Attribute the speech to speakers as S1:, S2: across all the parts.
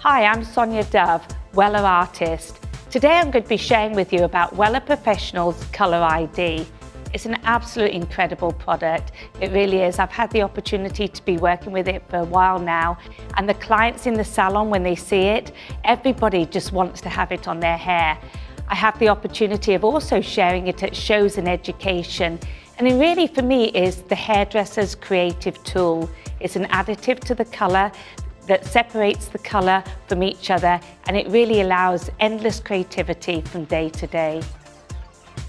S1: Hi, I'm Sonya Dove, Wella artist. Today I'm going to be sharing with you about Wella Professional's Color ID. It's an absolutely incredible product. It really is. I've had the opportunity to be working with it for a while now, and the clients in the salon, when they see it, everybody just wants to have it on their hair. I have the opportunity of also sharing it at shows and education, and it really for me is the hairdresser's creative tool. It's an additive to the colour that separates the colour from each other, and it really allows endless creativity from day to day.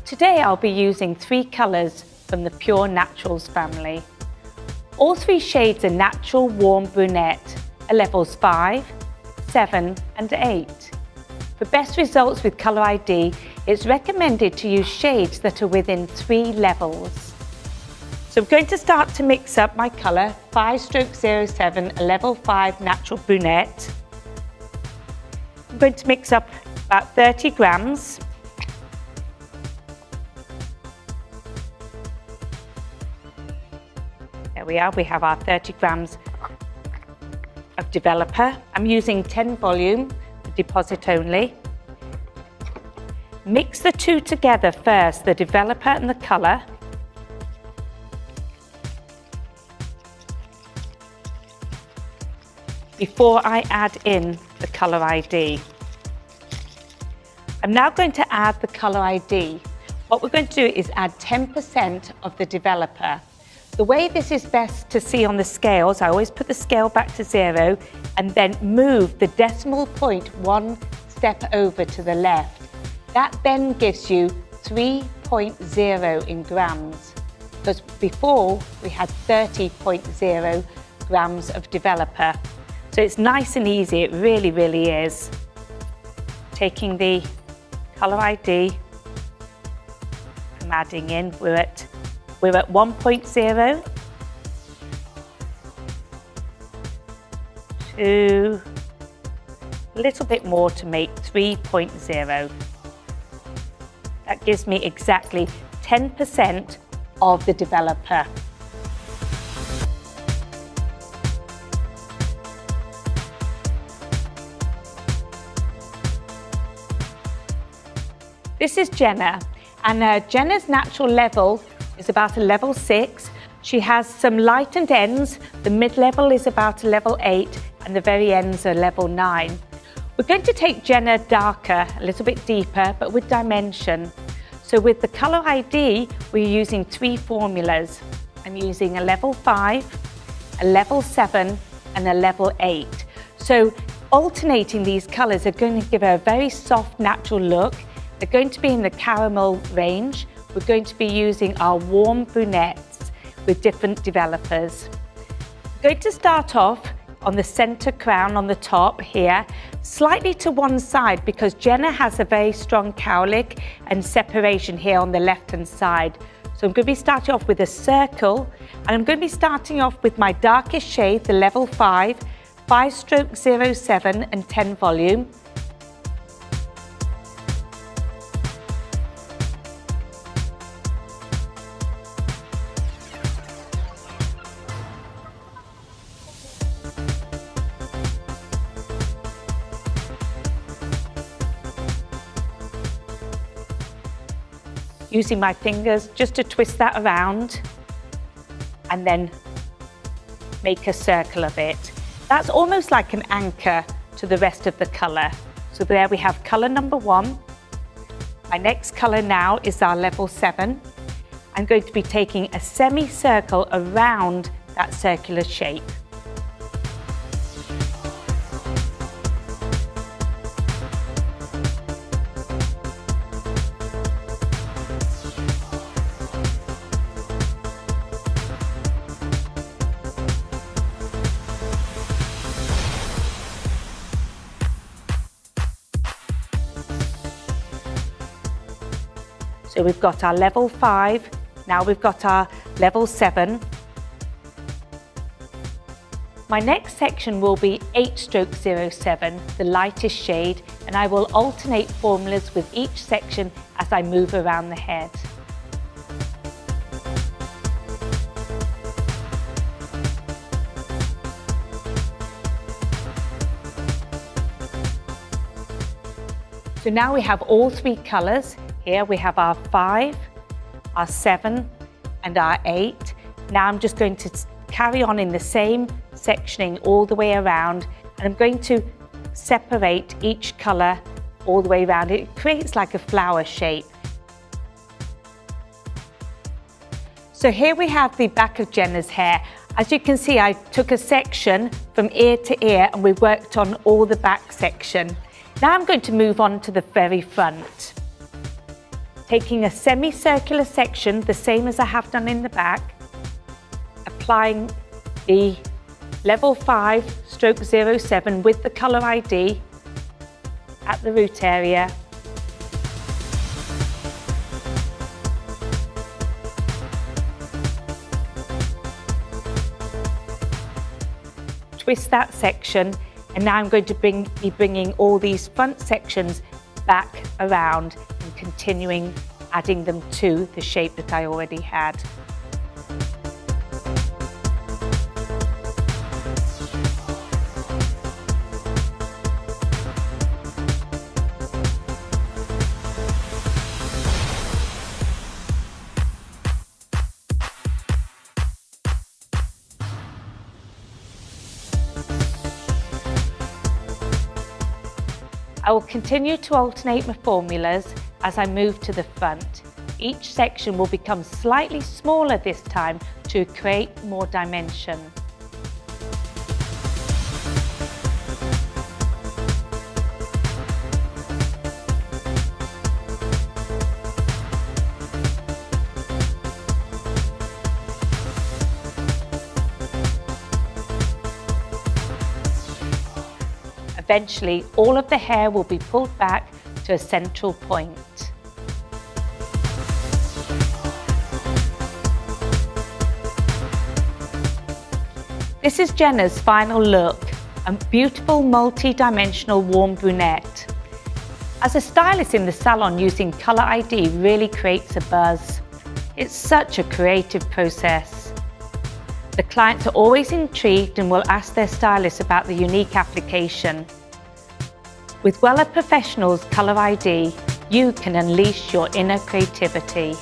S1: Today I'll be using 3 colours from the Pure Naturals family. All 3 shades are natural warm brunette, are levels 5, 7 and 8. For best results with Color ID, it's recommended to use shades that are within 3 levels. So I'm going to start to mix up my colour, 5/07, a level 5 natural brunette. I'm going to mix up about 30 grams. There we are, we have our 30 grams of developer. I'm using 10 volume, deposit only. Mix the 2 together first, the developer and the colour. Before I add in the Color ID. I'm now going to add the Color ID. What we're going to do is add 10% of the developer. The way this is best to see on the scales, I always put the scale back to 0 and then move the decimal point 1 step over to the left. That then gives you 3.0 in grams, because before we had 30.0 grams of developer. So it's nice and easy, it really, really is. Taking the Color ID, I'm adding in, we're at 1.0 to a little bit more to make 3.0. That gives me exactly 10% of the developer. This is Jenna, and Jenna's natural level is about a level 6. She has some lightened ends. The mid-level is about a level 8, and the very ends are level 9. We're going to take Jenna darker, a little bit deeper, but with dimension. So with the Color ID, we're using 3 formulas. I'm using a level 5, a level 7, and a level 8. So alternating these colours are going to give her a very soft, natural look. They're going to be in the caramel range. We're going to be using our warm brunettes with different developers. We're going to start off on the centre crown on the top here, slightly to one side, because Jenna has a very strong cowlick and separation here on the left-hand side. So I'm going to be starting off with a circle, and I'm going to be starting off with my darkest shade, the level 5, 5/07 and 10 volume. Using my fingers just to twist that around and then make a circle of it. That's almost like an anchor to the rest of the colour. So there we have colour number 1. My next colour now is our level 7. I'm going to be taking a semicircle around that circular shape. So we've got our level 5, now we've got our level 7. My next section will be 8/07, the lightest shade, and I will alternate formulas with each section as I move around the head. So now we have all three colours. Here we have our 5, our 7 and our 8. Now I'm just going to carry on in the same sectioning all the way around, and I'm going to separate each colour all the way around. It creates like a flower shape. So here we have the back of Jenna's hair. As you can see, I took a section from ear to ear and we worked on all the back section. Now I'm going to move on to the very front. Taking a semicircular section, the same as I have done in the back, applying the level 5 stroke 07 with the Color ID at the root area. Twist that section, and now I'm going to be bringing all these front sections back around and continuing adding them to the shape that I already had. I will continue to alternate my formulas as I move to the front. Each section will become slightly smaller this time to create more dimension. Eventually, all of the hair will be pulled back to a central point. This is Jenna's final look, a beautiful multi-dimensional warm brunette. As a stylist in the salon, using Color ID really creates a buzz. It's such a creative process. The clients are always intrigued and will ask their stylists about the unique application. With Wella Professional's Color ID, you can unleash your inner creativity.